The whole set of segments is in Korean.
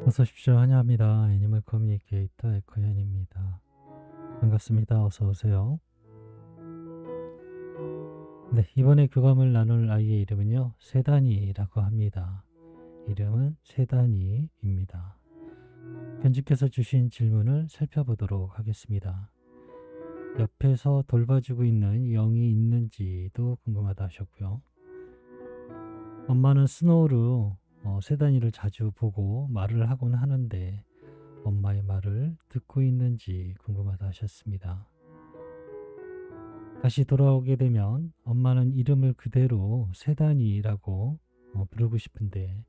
어서 오십시오. 환영합니다. 애니멀 커뮤니케이터 에코현입니다. 반갑습니다. 어서 오세요. 네, 이번에 교감을 나눌 아이의 이름은요, 세단이라고 합니다. 이름은 세단이입니다. 편집께서 주신 질문을 살펴보도록 하겠습니다. 옆에서 돌봐주고 있는 영이 있는지도 궁금하다 하셨고요. 엄마는 스노우로 세단이를 자주 보고 말을 하곤 하는데 엄마의 말을 듣고 있는지 궁금하다 하셨습니다. 다시 돌아오게 되면 엄마는 이름을 그대로 세단이라고 부르고 싶은데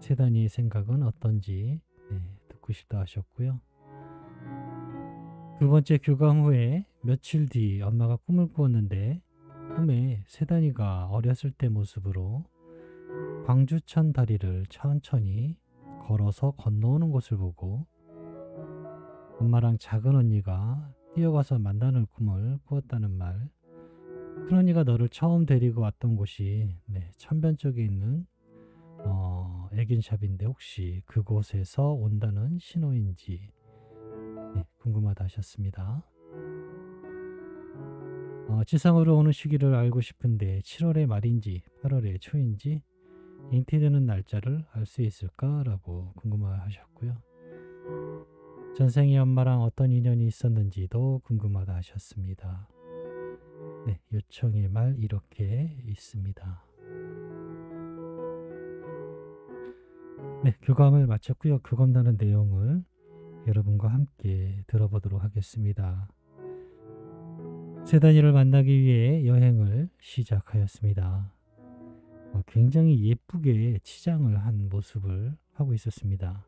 세단이의 생각은 어떤지 듣고 싶다 하셨고요. 두 번째 교감 후에 며칠 뒤 엄마가 꿈을 꾸었는데 꿈에 세단이가 어렸을 때 모습으로 광주천 다리를 천천히 걸어서 건너오는 것을 보고 엄마랑 작은 언니가 뛰어가서 만나는 꿈을 꾸었다는 말. 큰 언니가 너를 처음 데리고 왔던 곳이 천변 쪽에 있는 애견샵인데 혹시 그곳에서 온다는 신호인지 궁금하다 하셨습니다. 지상으로 오는 시기를 알고 싶은데 7월의 말인지 8월의 초인지 잉태되는 날짜를 알 수 있을까라고 궁금하셨고요. 전생에 엄마랑 어떤 인연이 있었는지도 궁금하다 하셨습니다. 요청의 말 이렇게 있습니다. 교감을 마쳤고요. 교감나는 내용을 여러분과 함께 들어보도록 하겠습니다. 세단이를 만나기 위해 여행을 시작하였습니다. 굉장히 예쁘게 치장을 한 모습을 하고 있었습니다.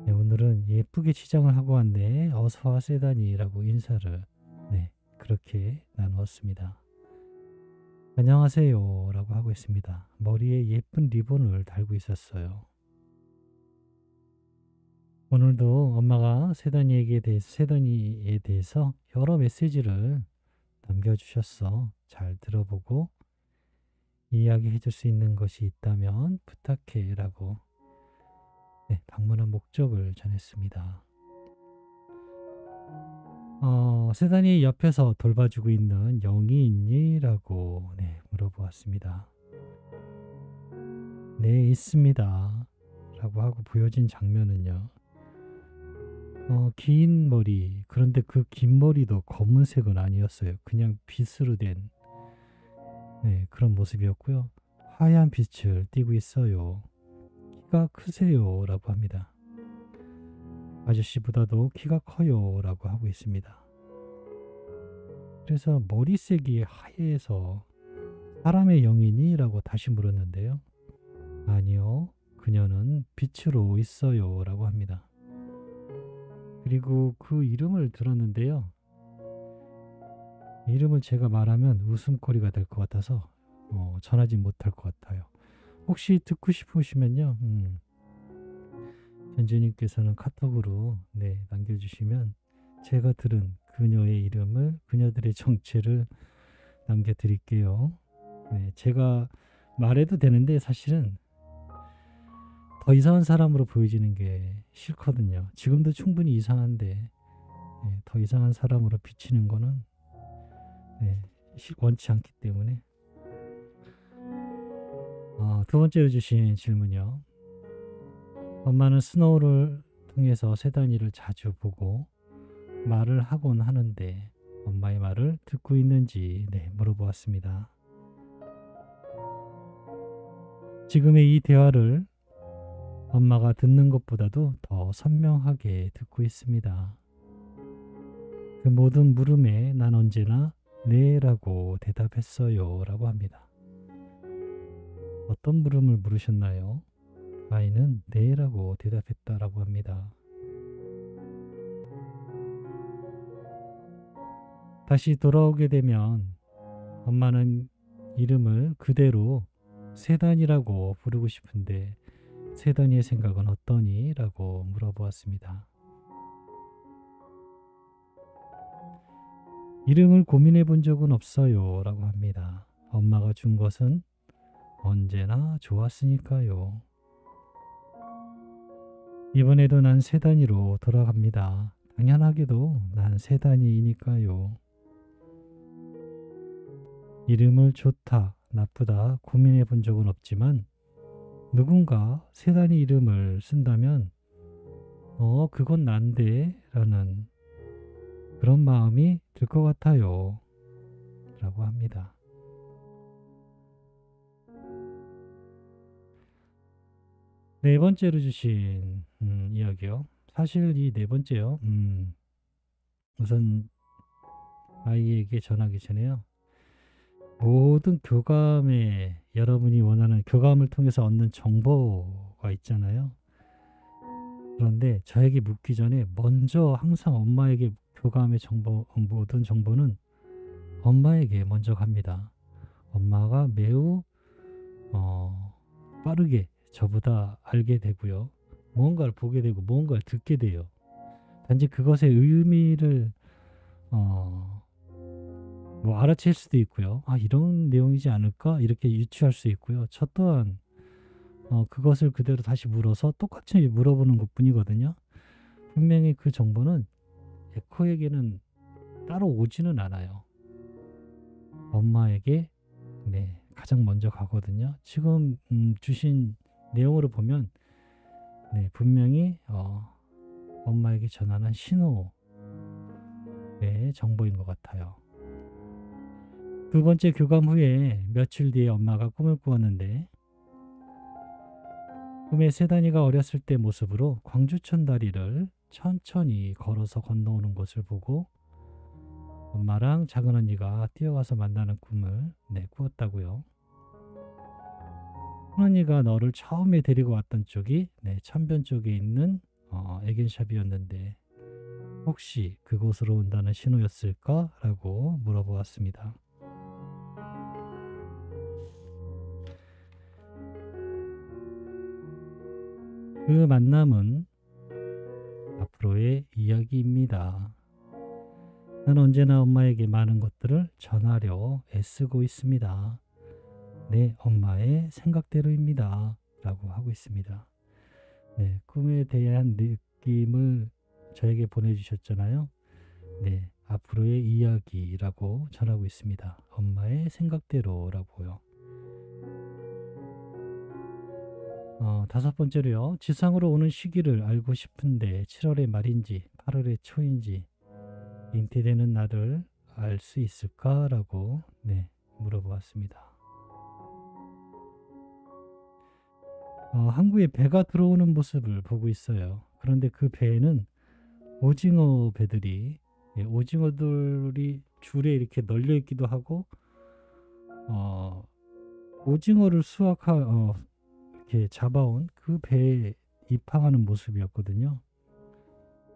오늘은 예쁘게 치장을 하고 왔네. 어서와 세단이라고 인사를 그렇게 나누었습니다. 안녕하세요 라고 하고 있습니다. 머리에 예쁜 리본을 달고 있었어요. 오늘도 엄마가 세단이에 대해서 여러 메시지를 남겨주셨어. 잘 들어보고 이야기해 줄 수 있는 것이 있다면 부탁해 라고 방문한 목적을 전했습니다. 세단이 옆에서 돌봐주고 있는 영이 있니? 라고 물어보았습니다. 네, 있습니다. 라고 하고 보여진 장면은요. 긴 머리, 그런데 그 긴 머리도 검은색은 아니었어요. 그냥 빗으로 된 그런 모습이었고요. 하얀 빛을 띠고 있어요. 키가 크세요 라고 합니다. 아저씨보다도 키가 커요 라고 하고 있습니다. 그래서 머리색이 하얘서 사람의 영이니? 라고 다시 물었는데요. 아니요, 그녀는 빛으로 있어요 라고 합니다. 그리고 그 이름을 들었는데요. 이름을 제가 말하면 웃음거리가 될 것 같아서 전하지 못할 것 같아요. 혹시 듣고 싶으시면요. 견주님께서는 카톡으로 남겨주시면 제가 들은 그녀의 이름을, 그녀들의 정체를 남겨드릴게요. 제가 말해도 되는데 사실은 더 이상한 사람으로 보여지는 게 싫거든요. 지금도 충분히 이상한데 더 이상한 사람으로 비치는 거는 원치 않기 때문에. 두 번째로 주신 질문이요. 엄마는 스노우를 통해서 세단이를 자주 보고 말을 하곤 하는데 엄마의 말을 듣고 있는지 물어보았습니다. 지금의 이 대화를 엄마가 듣는 것보다도 더 선명하게 듣고 있습니다. 그 모든 물음에 난 언제나 네라고 대답했어요 라고 합니다. 어떤 물음을 물으셨나요? 아이는 네라고 대답했다라고 합니다. 다시 돌아오게 되면 엄마는 이름을 그대로 세단이라고 부르고 싶은데 세단이의 생각은 어떠니? 라고 물어보았습니다. 이름을 고민해 본 적은 없어요 라고 합니다. 엄마가 준 것은 언제나 좋았으니까요. 이번에도 난 세 단위로 돌아갑니다. 당연하게도 난 세 단위이니까요. 이름을 좋다, 나쁘다 고민해 본 적은 없지만 누군가 세 단위 이름을 쓴다면 그건 난데 라는 그런 마음이 들 것 같아요. 라고 합니다. 네 번째로 주신 이야기요. 사실 이 네 번째요. 우선 아이에게 전하기 전에요. 모든 교감에 여러분이 원하는 교감을 통해서 얻는 정보가 있잖아요. 그런데 저에게 묻기 전에 먼저 항상 엄마에게 교감의 정보, 모든 정보는 엄마에게 먼저 갑니다. 엄마가 매우 빠르게 저보다 알게 되고요. 무언가를 보게 되고 무언가를 듣게 돼요. 단지 그것의 의미를 뭐 알아챌 수도 있고요. 아, 이런 내용이지 않을까? 이렇게 유추할 수 있고요. 저 또한 그것을 그대로 다시 물어서 똑같이 물어보는 것뿐이거든요. 분명히 그 정보는 에코에게는 따로 오지는 않아요. 엄마에게 가장 먼저 가거든요. 지금 주신 내용으로 보면 분명히 엄마에게 전하는 신호의 정보인 것 같아요. 두 번째 교감 후에 며칠 뒤에 엄마가 꿈을 꾸었는데 꿈에 세단이가 어렸을 때 모습으로 광주천 다리를 천천히 걸어서 건너오는 것을 보고 엄마랑 작은 언니가 뛰어가서 만나는 꿈을 꾸었다고요. 큰 언니가 너를 처음에 데리고 왔던 쪽이 천변 쪽에 있는 애견샵이었는데 혹시 그곳으로 온다는 신호였을까? 라고 물어보았습니다. 그 만남은 앞으로의 이야기입니다. 난 언제나 엄마에게 많은 것들을 전하려 애쓰고 있습니다. 내 엄마의 생각대로입니다. 라고 하고 있습니다. 꿈에 대한 느낌을 저에게 보내주셨잖아요. 앞으로의 이야기라고 전하고 있습니다. 엄마의 생각대로라고요. 다섯 번째로요. 지상으로 오는 시기를 알고 싶은데 7월의 말인지 8월의 초인지 잉태되는 날을 알 수 있을까라고 물어보았습니다. 항구에 배가 들어오는 모습을 보고 있어요. 그런데 그 배에는 오징어 배들이 오징어들이 줄에 이렇게 널려 있기도 하고 오징어를 이렇게 잡아온 그 배에 입항하는 모습이었거든요.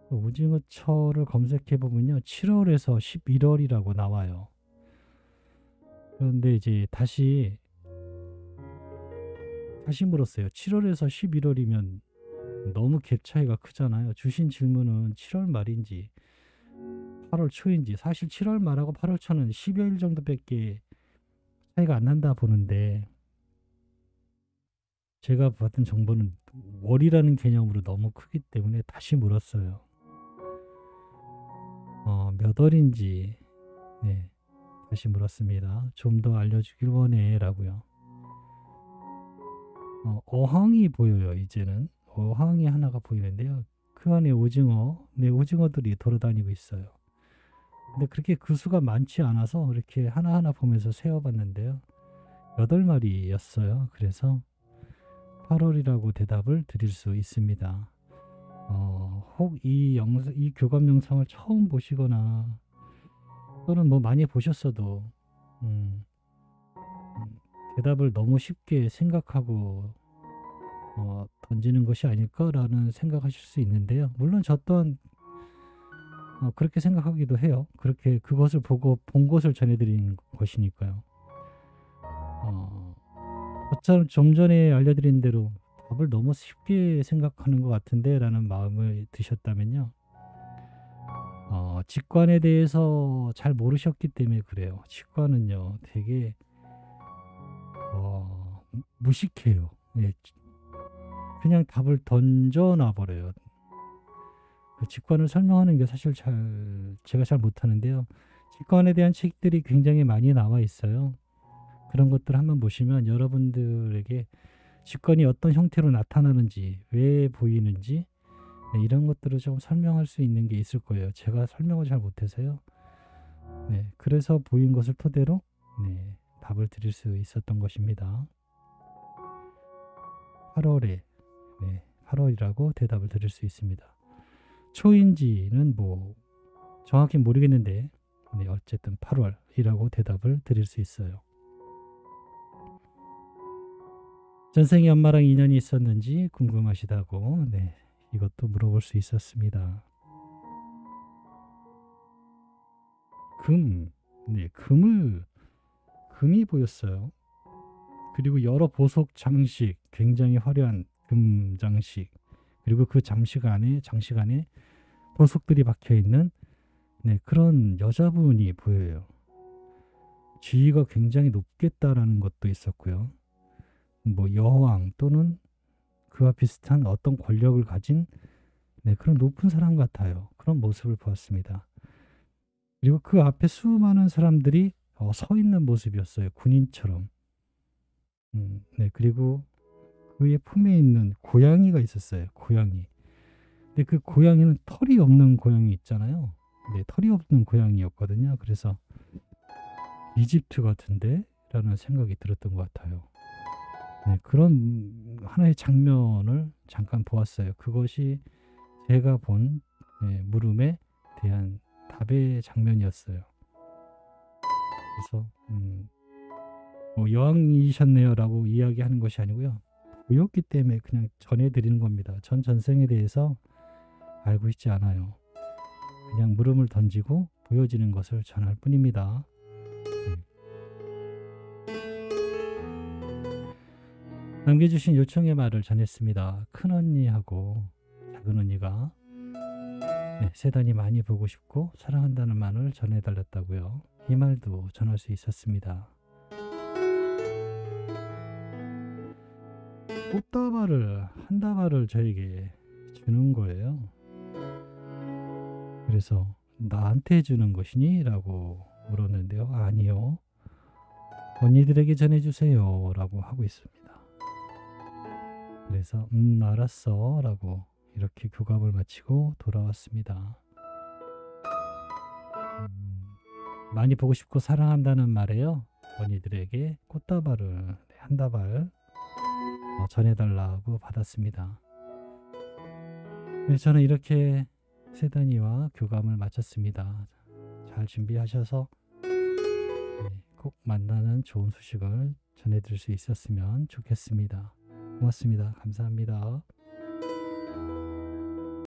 오징어철을 검색해 보면요, 7월에서 11월이라고 나와요. 그런데 이제 다시 물었어요. 7월에서 11월이면 너무 갭 차이가 크잖아요. 주신 질문은 7월 말인지 8월 초인지, 사실 7월 말하고 8월 초는 10여일 정도밖에 차이가 안 난다 보는데 제가 받은 정보는 월이라는 개념으로 너무 크기 때문에 다시 물었어요. 몇 월인지 다시 물었습니다. 좀 더 알려주길 원해 라고요. 어항이 보여요. 이제는 어항이 하나가 보이는데요. 그 안에 오징어들이 돌아다니고 있어요. 근데 그렇게 그 수가 많지 않아서 이렇게 하나하나 보면서 세어봤는데요. 8마리였어요. 그래서 8월이라고 대답을 드릴 수 있습니다. 혹 이 교감 영상을 처음 보시거나 또는 뭐 많이 보셨어도 대답을 너무 쉽게 생각하고 던지는 것이 아닐까라는 생각하실 수 있는데요. 물론 저 또한 그렇게 생각하기도 해요. 그렇게 그것을 보고 본 것을 전해드린 것이니까요. 저처럼 좀 전에 알려드린 대로 답을 너무 쉽게 생각하는 것 같은데 라는 마음을 드셨다면요. 직관에 대해서 잘 모르셨기 때문에 그래요. 직관은요, 되게 무식해요. 그냥 답을 던져놔 버려요. 그 직관을 설명하는 게 사실 제가 잘 못하는데요. 직관에 대한 책들이 굉장히 많이 나와 있어요. 그런 것들 한번 보시면 여러분들에게 직관이 어떤 형태로 나타나는지, 왜 보이는지, 네, 이런 것들을 좀 설명할 수 있는 게 있을 거예요. 제가 설명을 잘 못해서요. 네, 그래서 보인 것을 토대로 네, 답을 드릴 수 있었던 것입니다. 8월에 네, 8월이라고 대답을 드릴 수 있습니다. 초인지는 뭐 정확히 모르겠는데 네, 어쨌든 8월이라고 대답을 드릴 수 있어요. 전생에 엄마랑 인연이 있었는지 궁금하시다고 네, 이것도 물어볼 수 있었습니다. 네, 금이 보였어요. 그리고 여러 보석 장식, 굉장히 화려한 금 장식, 그리고 그 장식 안에 보석들이 박혀 있는 네, 그런 여자분이 보여요. 지위가 굉장히 높겠다라는 것도 있었고요. 뭐 여왕 또는 그와 비슷한 어떤 권력을 가진 네, 그런 높은 사람 같아요. 그런 모습을 보았습니다. 그리고 그 앞에 수많은 사람들이 서 있는 모습이었어요. 군인처럼. 네, 그리고 그의 품에 있는 고양이가 있었어요. 고양이. 근데 그 고양이는 털이 없는 고양이 있잖아요. 네, 털이 없는 고양이였거든요. 그래서 이집트 같은데? 라는 생각이 들었던 것 같아요. 네, 그런 하나의 장면을 잠깐 보았어요. 그것이 제가 본 네, 물음에 대한 답의 장면이었어요. 그래서 뭐 여왕이셨네요 라고 이야기하는 것이 아니고요. 보였기 때문에 그냥 전해드리는 겁니다. 전 전생에 대해서 알고 있지 않아요. 그냥 물음을 던지고 보여지는 것을 전할 뿐입니다. 남겨주신 요청의 말을 전했습니다. 큰언니하고 작은언니가 네, 세단이 많이 보고 싶고 사랑한다는 말을 전해달랬다고요. 이 말도 전할 수 있었습니다. 꽃다발을 한 다발을 저에게 주는 거예요. 그래서 나한테 주는 것이니? 라고 물었는데요. 아니요. 언니들에게 전해주세요. 라고 하고 있습니다. 그래서 알았어. 라고 이렇게 교감을 마치고 돌아왔습니다. 많이 보고 싶고 사랑한다는 말에요. 언니들에게 꽃다발을 한 다발 전해달라고 받았습니다. 네, 저는 이렇게 세단이와 교감을 마쳤습니다. 잘 준비하셔서 꼭 만나는 좋은 소식을 전해드릴 수 있었으면 좋겠습니다. 고맙습니다. 감사합니다.